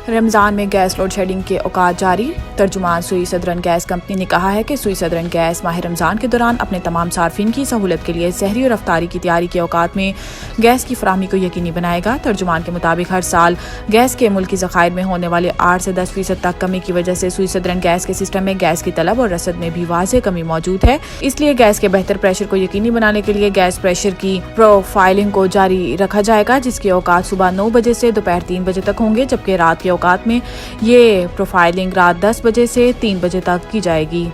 رمضان میں gas load shedding کے اوقات جاری. ترجمان سوئی سدرن گیس کمپنی نے کہا ہے کہ سوئی سدرن گیس ماہ رمضان کے دوران اپنے تمام صارفین کی سہولت کے لیے سحری اور افطاری کی تیاری کے اوقات میں گیس کی فراہمی کو یقینی بنائے گا. ترجمان کے مطابق ہر سال گیس کے ملکی ذخائر میں ہونے والے 8 سے 10% تک کمی کی وجہ سے سوئی سدرن گیس کے سسٹم میں گیس کی طلب اور رسد میں بھی واضح کمی موجود ہے. اس لیے گیس کے بہتر پریشر کو یقینی بنانے کے لیے گیس پریشر کی پروفائلنگ کو جاری رکھا جائے گا، جس کے اوقات صبح 9 بجے سے دوپہر 3 بجے تک ہوں گے، جبکہ رات کے اوقات میں یہ پروفائلنگ رات 10 بجے سے 3 بجے تک کی جائے گی.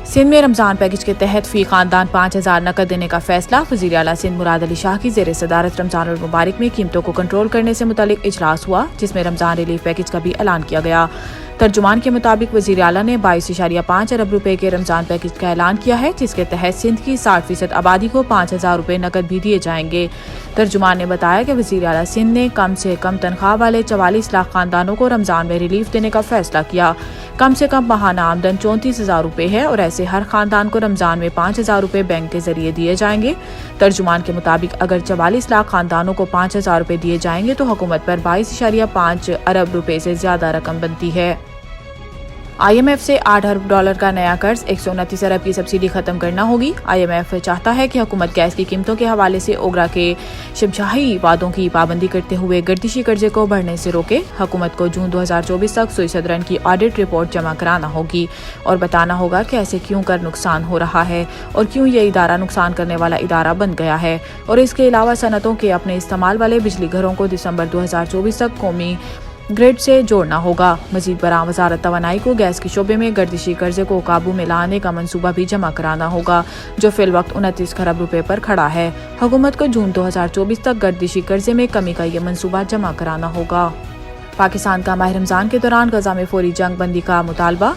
سندھ میں رمضان پیکج کے تحت فی خاندان 5000 نقد دینے کا فیصلہ. وزیر اعلیٰ سندھ مراد علی شاہ کی زیر صدارت رمضان المبارک میں قیمتوں کو کنٹرول کرنے سے متعلق اجلاس ہوا، جس میں رمضان ریلیف پیکج کا بھی اعلان کیا گیا. ترجمان کے مطابق وزیر اعلیٰ نے 22.5 ارب روپے کے رمضان پیکج کا اعلان کیا ہے، جس کے تحت سندھ کی 60% آبادی کو 5000 روپے نقد بھی دیے جائیں گے. ترجمان نے بتایا کہ وزیر اعلیٰ سندھ نے کم سے کم تنخواہ والے 44 لاکھ خاندانوں کو رمضان میں ریلیف دینے کا فیصلہ کیا. کم سے کم ماہانہ آمدن 34,000 روپے ہے اور ایسے ہر خاندان کو رمضان میں 5,000 روپے بینک کے ذریعے دیے جائیں گے. ترجمان کے مطابق اگر 44 لاکھ خاندانوں کو 5,000 روپے دیے جائیں گے تو حکومت پر 22.5 ارب روپے سے زیادہ رقم بنتی ہے. IMF سے $8 ارب کا نیا قرض، 129 ارب کی سبسڈی ختم کرنا ہوگی. IMF چاہتا ہے کہ حکومت گیس کی قیمتوں کے حوالے سے اوگرا کے شبجاہی وعدوں کی پابندی کرتے ہوئے گردشی قرضے کو بڑھنے سے روکے. حکومت کو جون 2024 تک سوئی سدرن کی آڈٹ رپورٹ جمع کرانا ہوگی اور بتانا ہوگا کہ ایسے کیوں کر نقصان ہو رہا ہے اور کیوں یہ ادارہ نقصان کرنے والا ادارہ بن گیا ہے. اور اس کے علاوہ صنعتوں کے اپنے استعمال والے بجلی گھروں کو دسمبر 2024 تک قومی گریڈ سے جوڑنا ہوگا. مزید برآں وزارت توانائی کو گیس کے شعبے میں گردشی قرضے کو قابو میں لانے کا منصوبہ بھی جمع کرانا ہوگا، جو فی الوقت 29 ارب روپے پر کھڑا ہے. حکومت کو جون 2024 تک گردشی قرضے میں کمی کا یہ منصوبہ جمع کرانا ہوگا. پاکستان کا ماہ رمضان کے دوران غزہ میں فوری جنگ بندی کا مطالبہ.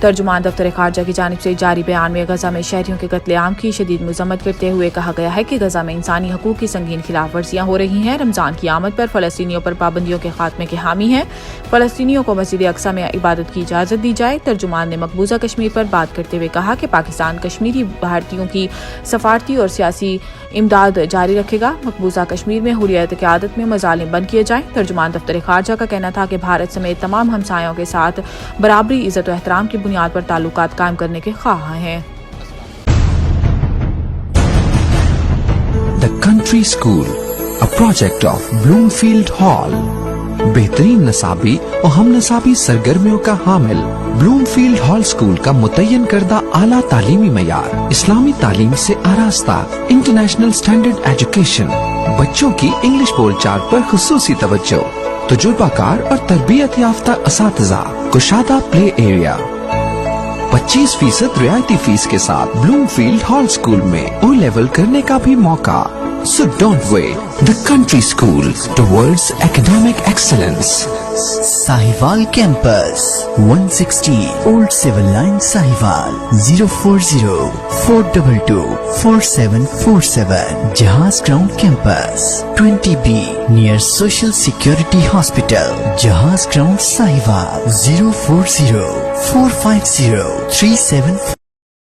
ترجمان دفتر خارجہ کی جانب سے جاری بیان میں غزہ میں شہریوں کے قتل عام کی شدید مذمت کرتے ہوئے کہا گیا ہے کہ غزہ میں انسانی حقوق کی سنگین خلاف ورزیاں ہو رہی ہیں. رمضان کی آمد پر فلسطینیوں پر پابندیوں کے خاتمے کے حامی ہیں. فلسطینیوں کو مسجد اقصی میں عبادت کی اجازت دی جائے. ترجمان نے مقبوضہ کشمیر پر بات کرتے ہوئے کہا کہ پاکستان کشمیری بھارتیوں کی سفارتی اور سیاسی امداد جاری رکھے گا. مقبوضہ کشمیر میں حریت قیادت میں مظالم بند کیے جائیں. ترجمان دفتر خارجہ کا کہنا تھا کہ بھارت سمیت تمام ہمسایوں کے ساتھ برابری، عزت و احترام کی بنیاد پر تعلقات قائم کرنے کے خواہاں ہیں. The Country School, a project of Bloomfield Hall. بہترین نصابی اور ہم نصابی سرگرمیوں کا حامل بلومفیلڈ ہال اسکول کا متعین کردہ اعلیٰ تعلیمی معیار، اسلامی تعلیم سے آراستہ، انٹرنیشنل سٹینڈرڈ ایجوکیشن، بچوں کی انگلش بول چال پر خصوصی توجہ، تجربہ کار اور تربیت یافتہ اساتذہ، کشادہ پلے ایریا، 25% رعایتی فیس کے ساتھ بلومفیلڈ ہال اسکول میں او لیول کرنے کا بھی موقع. So don't wait. The Country School towards academic excellence. Sahiwal Campus, 160 Old Civil Line, Sahiwal, 040-422-4747. Jahaz Ground Campus, 20B, near Social Security Hospital, Jahaz Ground, Sahiwal, 040-450-37